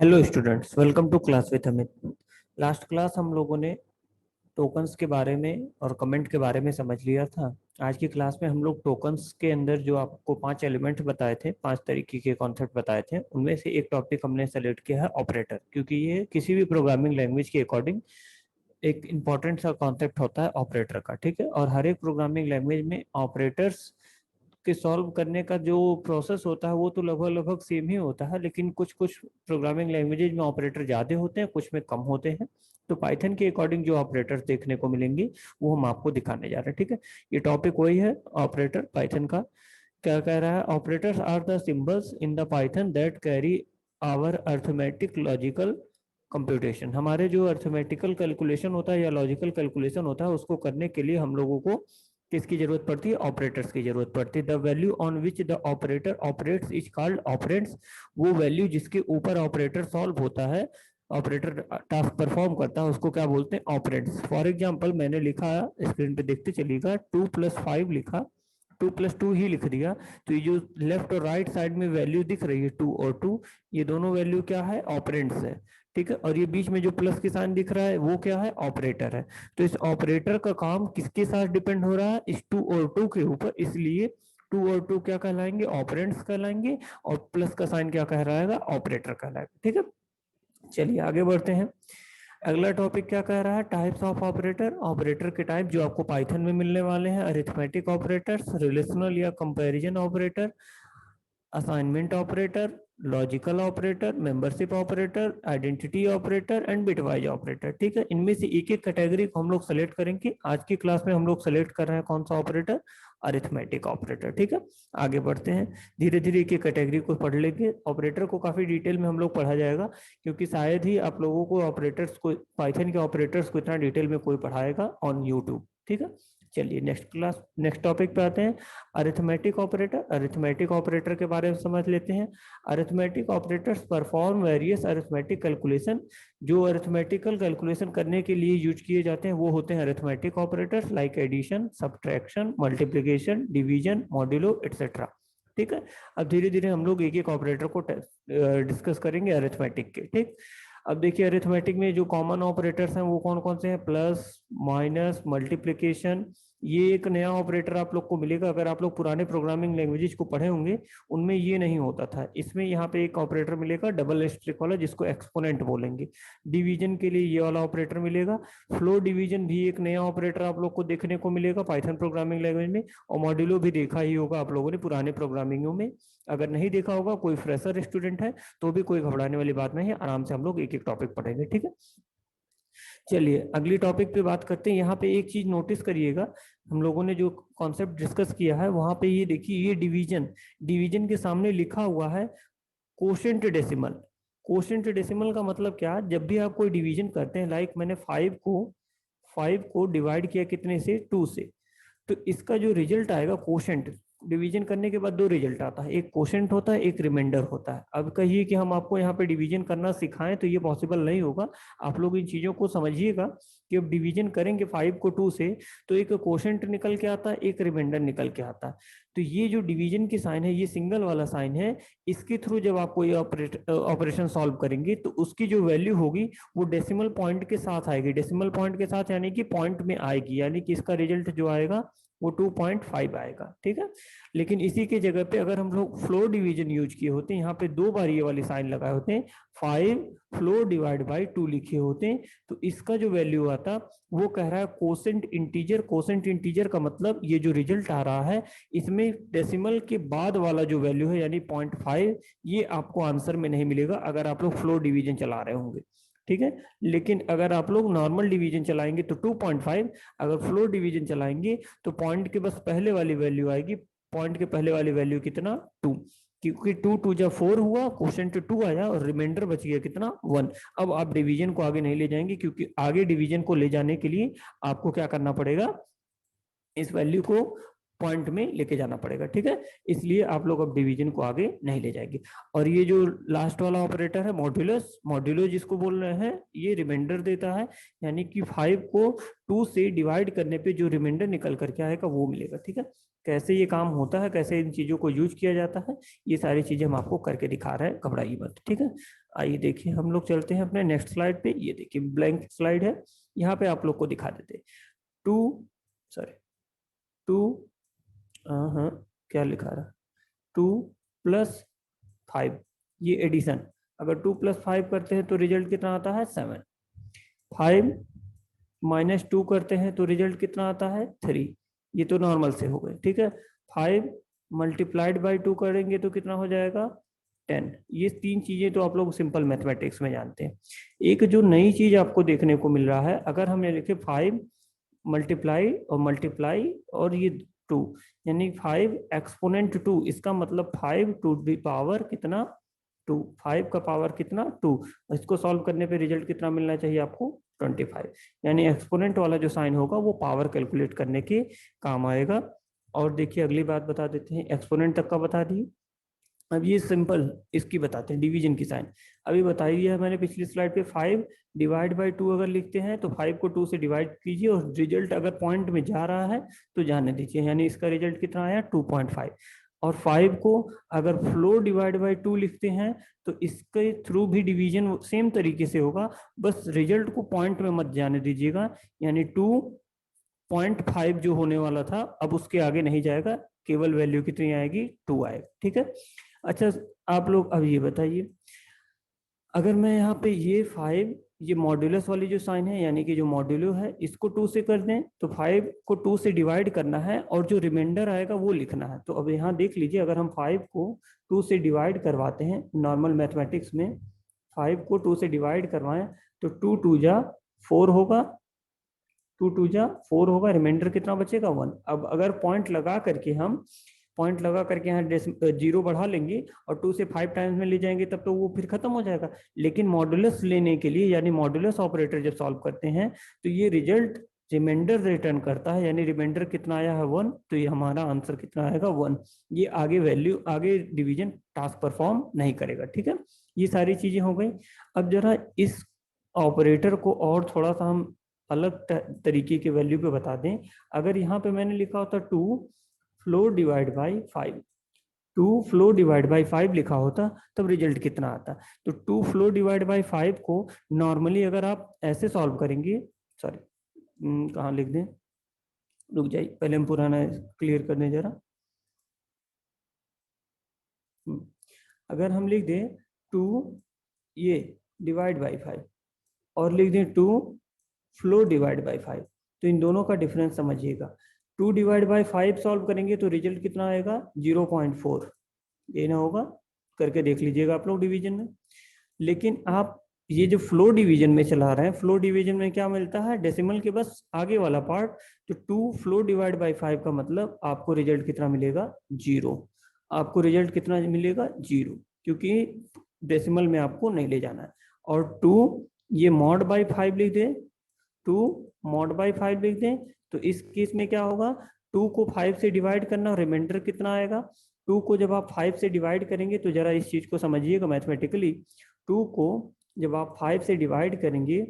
Hello students, welcome to class with Amit. Last class हम लोगों ने टोकन्स के बारे में और कमेंट के बारे में समझ लिया था। आज की क्लास में हम लोग टोकन्स के अंदर जो आपको 5 एलिमेंट बताए थे, 5 तरीके के कॉन्सेप्ट बताए थे, उनमें से एक टॉपिक हमने सेलेक्ट किया है ऑपरेटर, क्योंकि ये किसी भी प्रोग्रामिंग लैंग्वेज के अकॉर्डिंग एक इम्पॉर्टेंट सा कॉन्सेप्ट होता है ऑपरेटर का। ठीक है, और हर एक प्रोग्रामिंग लैंग्वेज में ऑपरेटर्स के सॉल्व करने का जो प्रोसेस होता है वो तो लगभग लगभग सेम ही होता है, लेकिन कुछ कुछ प्रोग्रामिंग लैंग्वेजेज में ऑपरेटर ज्यादा होते हैं, कुछ में कम होते हैं। तो पाइथन के अकॉर्डिंग जो ऑपरेटर्स देखने को मिलेंगे वो हम आपको दिखाने जा रहे हैं। ठीक है, ये टॉपिक वही है ऑपरेटर पाइथन का। क्या कह रहा है? Operators are the symbols in the Python that carry our arithmetic logical computation. हमारे जो अर्थमेटिकल कैलकुलेशन होता है या लॉजिकल कैलकुलेशन होता है उसको करने के लिए हम लोगों को किसकी जरूरत पड़ती है? ऑपरेटर्स की जरूरत पड़ती है। The value on which the operator operates is called operands. वो वैल्यू जिसके ऊपर ऑपरेटर सॉल्व होता है, ऑपरेटर टास्क परफॉर्म करता है, उसको क्या बोलते हैं? ऑपरेंड्स। फॉर एग्जांपल मैंने लिखा, स्क्रीन पे देखते चलिएगा, 2+5 लिखा, 2+2 ही लिख दिया। तो ये जो लेफ्ट और राइट साइड में वैल्यू दिख रही है 2 और 2, ये दोनों वैल्यू क्या है? ऑपरेंड्स है। ठीक है, और ये बीच में जो प्लस के साइन दिख रहा है वो क्या है? ऑपरेटर है। तो इस ऑपरेटर का काम किसके साथ डिपेंड हो रहा है? इस 2 और 2 के ऊपर, इसलिए 2 और 2 क्या कहलाएंगे? ऑपरेंड्स कहलाएंगे। और प्लस का साइन क्या कहलाएगा? ऑपरेटर कहलाएगा। ठीक है, चलिए आगे बढ़ते हैं। अगला टॉपिक क्या कह रहा है? Types of operator. ऑपरेटर के टाइप जो आपको पाइथन में मिलने वाले हैं: अरिथमेटिक ऑपरेटर्स, रिलेशनल या comparison operator, assignment operator, logical operator, membership operator, identity operator and bitwise operator. ठीक है, इनमें से एक एक कैटेगरी को हम लोग सेलेक्ट करेंगे। आज की क्लास में हम लोग सेलेक्ट कर रहे हैं कौन सा ऑपरेटर? Arithmetic operator. ठीक है, आगे बढ़ते हैं। धीरे धीरे एक एक कैटेगरी को पढ़ लेंगे। ऑपरेटर को काफी डिटेल में हम लोग पढ़ा जाएगा, क्योंकि शायद ही आप लोगों को ऑपरेटर्स को, पाइथन के ऑपरेटर्स को इतना डिटेल में कोई पढ़ाएगा ऑन यूट्यूब। ठीक है, चलिए नेक्स्ट टॉपिक पे आते हैं। Arithmetic operator. अरिथमेटिक ऑपरेटर के बारे में समझ लेते हैं। Arithmetic operators perform various arithmetic calculation. जो अरिथमेटिकल कैलकुलेशन करने के लिए यूज किए जाते हैं वो होते हैं arithmetic operators, like addition, subtraction, multiplication, division, modulo etcetera. ठीक है, अब धीरे धीरे हम लोग एक एक ऑपरेटर को डिस्कस करेंगे अरिथमेटिक के। ठीक, अब देखिए अरिथमेटिक में जो कॉमन ऑपरेटर्स हैं वो कौन कौन से हैं? Plus, minus, multiplication. ये एक नया ऑपरेटर आप लोग को मिलेगा। अगर आप लोग पुराने प्रोग्रामिंग लैंग्वेजेस को पढ़े होंगे उनमें ये नहीं होता था। इसमें यहाँ पे एक ऑपरेटर मिलेगा डबल एस्ट्रिक वाला, जिसको एक्सपोनेंट बोलेंगे। डिवीजन के लिए ये वाला ऑपरेटर मिलेगा। फ्लो डिवीजन भी एक नया ऑपरेटर आप लोग को देखने को मिलेगा पाइथन प्रोग्रामिंग लैंग्वेज में। और मॉड्यूलो भी देखा ही होगा आप लोगों ने पुराने प्रोग्रामिंगों में। अगर नहीं देखा होगा, कोई फ्रेशर स्टूडेंट है तो भी कोई घबराने वाली बात नहीं है, आराम से हम लोग एक एक टॉपिक पढ़ेंगे। ठीक है, चलिए अगली टॉपिक पे बात करते हैं। यहाँ पे एक चीज नोटिस करिएगा, हम लोगों ने जो कॉन्सेप्ट डिस्कस किया है वहां पे ये देखिए, ये डिवीजन, डिवीजन के सामने लिखा हुआ है कोशेंट डेसिमल। कोशेंट डेसिमल का मतलब क्या? जब भी आप कोई डिवीजन करते हैं, लाइक मैंने 5 को डिवाइड किया कितने से? 2 से, तो इसका जो रिजल्ट आएगा कोशेंट, डिवीजन करने के बाद दो रिजल्ट आता है, एक कोशेंट होता है, एक रिमाइंडर होता है। अब कहिए कि हम आपको यहाँ पे डिवीजन करना सिखाएं तो ये पॉसिबल नहीं होगा। आप लोग इन चीजों को समझिएगा कि अब डिवीजन करेंगे 5 को 2 से तो एक कोशेंट निकल के आता है, एक रिमाइंडर निकल के आता है। तो ये जो डिवीजन की साइन है, ये सिंगल वाला साइन है, इसके थ्रू जब आप कोई ऑपरेशन सॉल्व करेंगे तो उसकी जो वैल्यू होगी वो डेसिमल पॉइंट के साथ आएगी। डेसिमल पॉइंट के साथ यानी कि पॉइंट में आएगी, यानी कि इसका रिजल्ट जो आएगा वो 2.5 आएगा। ठीक है, लेकिन इसी के जगह पे अगर हम लोग फ्लोर डिवीजन यूज किए होते हैं, यहाँ पे 2 बार ये वाली साइन लगाए होते हैं, 5 फ्लोर डिवाइड बाई 2 लिखे होते हैं, तो इसका जो वैल्यू आता वो कह रहा है कोसेंट इंटीजर। कोसेंट इंटीजर का मतलब ये जो रिजल्ट आ रहा है इसमें डेसिमल के बाद वाला जो वैल्यू है यानी 0.5, ये आपको आंसर में नहीं मिलेगा अगर आप लोग फ्लोर डिवीजन चला रहे होंगे। ठीक है, लेकिन अगर आप लोग नॉर्मल डिवीजन चलाएंगे तो 2.5, अगर फ्लोर डिवीजन चलाएंगे तो पॉइंट के बस पहले वाली वैल्यू आएगी। पॉइंट के पहले वाली वैल्यू कितना? 2, क्योंकि 2 2 जब 4 हुआ, क्वोशेंट 2 आया और रिमाइंडर बच गया कितना? 1। अब आप डिवीजन को आगे नहीं ले जाएंगे, क्योंकि आगे डिवीजन को ले जाने के लिए आपको क्या करना पड़ेगा? इस वैल्यू को पॉइंट में लेके जाना पड़ेगा, ठीक है। इसलिए आप लोग अब डिवीजन को आगे नहीं ले जाएंगे। और ये जो लास्ट वाला ऑपरेटर है मॉड्यूलस, मॉड्यूलो जिसको बोल रहे हैं, ये रिमाइंडर देता है, यानी कि 5 को 2 से डिवाइड करने पे जो रिमाइंडर निकल करके आएगा वो मिलेगा, ठीक है। कैसे ये काम होता है, कैसे इन चीजों को यूज किया जाता है, ये सारी चीजें हम आपको करके दिखा रहे हैं, घबराइए मत, ठीक है। आइए देखिए, हम लोग चलते हैं अपने नेक्स्ट स्लाइड पे। ये देखिए ब्लैंक स्लाइड है, यहाँ पे आप लोग को दिखा देते। 2 सॉरी 2 हाँ क्या लिखा रहा, 2+5, ये एडिशन। अगर 2+5 करते हैं तो रिजल्ट कितना आता है 7। 5 - 2 करते हैं तो रिजल्ट कितना आता है 3। ये तो नॉर्मल से हो गए, ठीक है। 5 × 2 करेंगे तो कितना हो जाएगा 10। ये 3 चीजें तो आप लोग सिंपल मैथमेटिक्स में जानते हैं। एक जो नई चीज आपको देखने को मिल रहा है, अगर हमने लिखे 5 मल्टीप्लाई और ये 2, यानी 5 एक्सपोनेंट 2, इसका मतलब 5 टू द पावर कितना 2, 5 का पावर कितना 2। इसको सॉल्व करने पे रिजल्ट कितना मिलना चाहिए आपको 25। यानी एक्सपोनेंट वाला जो साइन होगा वो पावर कैलकुलेट करने के काम आएगा। और देखिए अगली बात बता देते हैं, एक्सपोनेंट तक का बता दिए। अब ये सिंपल इसकी बताते हैं डिवीजन की साइन। अभी बताई दिया है मैंने पिछली स्लाइड पे, 5/2 अगर लिखते हैं तो 5 को 2 से डिवाइड कीजिए और रिजल्ट अगर पॉइंट में जा रहा है तो जाने दीजिए, यानी इसका रिजल्ट कितना आया 2.5। और 5 को अगर फ्लो डिवाइड बाई 2 लिखते हैं तो इसके थ्रू भी डिवीजन सेम तरीके से होगा, बस रिजल्ट को पॉइंट में मत जाने दीजिएगा, यानी 2.5 जो होने वाला था अब उसके आगे नहीं जाएगा, केवल वैल्यू कितनी आएगी 2 आएगा, ठीक है। अच्छा आप लोग अब ये बताइए, अगर मैं यहाँ पे ये 5, ये मॉड्यूलस वाली जो साइन है यानी कि जो मॉड्यूलो है, इसको 2 से कर दें तो 5 को 2 से डिवाइड करना है और जो रिमाइंडर आएगा वो लिखना है। तो अब यहाँ देख लीजिए, अगर हम 5 को 2 से डिवाइड करवाते हैं नॉर्मल मैथमेटिक्स में, 5 को 2 से डिवाइड करवाएं तो 2 2 जा 4 होगा, 2 2 जा 4 होगा, रिमाइंडर कितना बचेगा 1। अब अगर पॉइंट लगा करके यहाँ जीरो बढ़ा लेंगे और 2 से 5 टाइम्स में ले जाएंगे तब तो वो फिर खत्म हो जाएगा। लेकिन मॉड्यूलस लेने के लिए, यानी मॉड्यूलस ऑपरेटर जब सॉल्व करते हैं तो ये रिजल्ट रिमाइंडर रिटर्न करता है, यानी रिमाइंडर कितना आया है 1, तो ये हमारा आंसर कितना आएगा 1। ये आगे वैल्यू, आगे डिवीजन टास्क परफॉर्म नहीं करेगा, ठीक है। ये सारी चीजें हो गई। अब जरा इस ऑपरेटर को और थोड़ा सा हम अलग तरीके के वैल्यू पे बता दें। अगर यहाँ पे मैंने लिखा होता 2 flow divide by 5, 2 flow divide by 5 लिखा होता तब रिजल्ट कितना आता। तो 2 फ्लो डिवाइड बाई 5 को नॉर्मली अगर आप ऐसे सॉल्व करेंगे, सॉरी कहाँ लिख दें, रुक जाइए पहले हम पुराना क्लियर करने जरा। अगर हम लिख दें 2 ये डिवाइड बाई 5 और लिख दें 2 फ्लो डिवाइड बाई 5, तो इन दोनों का डिफरेंस समझिएगा। 2 डिवाइड बाई 5 सॉल्व करेंगे तो रिजल्ट कितना आएगा 0.4, ये ना होगा, करके देख लीजिएगा आप लोग डिवीजन में। लेकिन आप ये जो फ्लो डिवीजन में चला रहे हैं, फ्लो डिवीजन में क्या मिलता है, डेसिमल के बस आगे वाला पार्ट। तो 2 फ्लो डिवाइड बाई 5 का मतलब आपको रिजल्ट कितना मिलेगा 0। आपको रिजल्ट कितना मिलेगा 0, क्योंकि डेसिमल में आपको नहीं ले जाना है। और 2 ये मॉड बाई 5 लिख दें, 2 मॉड बाई 5 लिख दें, तो इस केस में क्या होगा, 2 को 5 से डिवाइड करना, रिमाइंडर कितना आएगा। 2 को जब आप 5 से डिवाइड करेंगे तो जरा इस चीज को समझिएगा मैथमेटिकली। 2 को जब आप 5 से डिवाइड करेंगे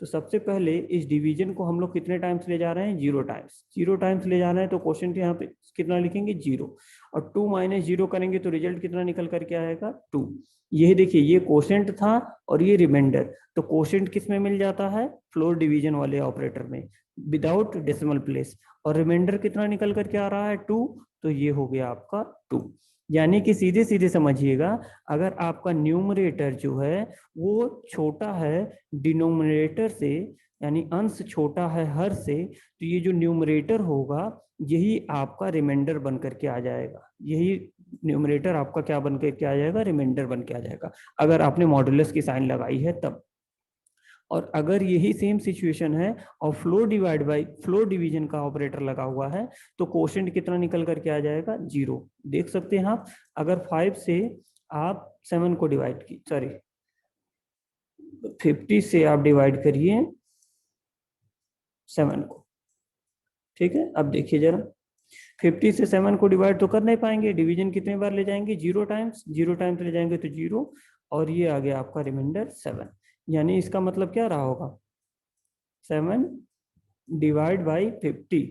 तो सबसे पहले इस डिवीजन को हम लोग कितने टाइम्स ले जा रहे हैं 0 टाइम्स। 0 टाइम्स ले जा रहे हैं तो क्वेश्चन यहाँ पे कितना लिखेंगे 0, और 2 - 0 करेंगे तो रिजल्ट कितना निकल करके आएगा 2। यही देखिए, ये क्वोशेंट था और ये रिमाइंडर, तो क्वोशेंट किस में मिल जाता है फ्लोर डिवीजन वाले ऑपरेटर में विदाउट डेसिमल प्लेस, और रिमाइंडर कितना निकल करके आ रहा है 2, तो ये हो गया आपका 2। यानी कि सीधे सीधे समझिएगा, अगर आपका न्यूमरेटर जो है वो छोटा है डिनोमिनेटर से, यानी अंश छोटा है हर से, तो ये जो न्यूमरेटर होगा यही आपका रिमाइंडर बन करके आ जाएगा, यही न्यूमरेटर आपका क्या बन करके आ जाएगा, रिमाइंडर बन के आ जाएगा, अगर आपने मॉडुलस की साइन लगाई है तब। और अगर यही सेम सिचुएशन है और फ्लो डिवीजन का ऑपरेटर लगा हुआ है तो क्वोशेंट कितना निकल करके आ जाएगा 0। देख सकते हैं आप, अगर 5 से आप 7 को डिवाइड की, सॉरी 50 से आप डिवाइड करिए 7 को, ठीक है। अब देखिए जरा 50 से 7 को डिवाइड तो कर नहीं पाएंगे, डिवीजन कितने बार ले जाएंगे, 0 टाइम्स, 0 टाइम्स ले जाएंगे तो 0, और ये आ गया आपका रिमाइंडर 7। यानी इसका मतलब क्या रहा होगा, 7 डिवाइड बाई 50,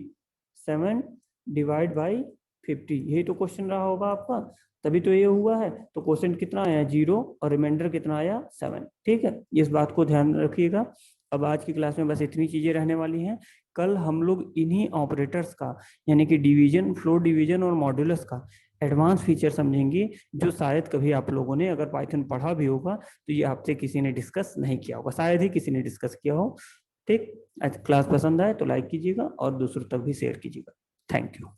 7 डिवाइड बाई 50, यही तो क्वेश्चन रहा होगा आपका, तभी तो ये हुआ है। तो क्वेश्चन कितना आया, 0, और रिमाइंडर कितना आया, 7। ठीक है, इस बात को ध्यान रखिएगा। अब आज की क्लास में बस इतनी चीजें रहने वाली हैं। कल हम लोग इन्हीं ऑपरेटर्स का, यानी कि डिवीजन, फ्लोर डिवीजन और मॉड्यूलस का एडवांस फीचर समझेंगे, जो शायद कभी आप लोगों ने अगर पाइथन पढ़ा भी होगा तो ये आपसे किसी ने डिस्कस नहीं किया होगा, शायद ही किसी ने डिस्कस किया हो। ठीक, क्लास पसंद आए तो लाइक कीजिएगा और दूसरों तक भी शेयर कीजिएगा। Thank you.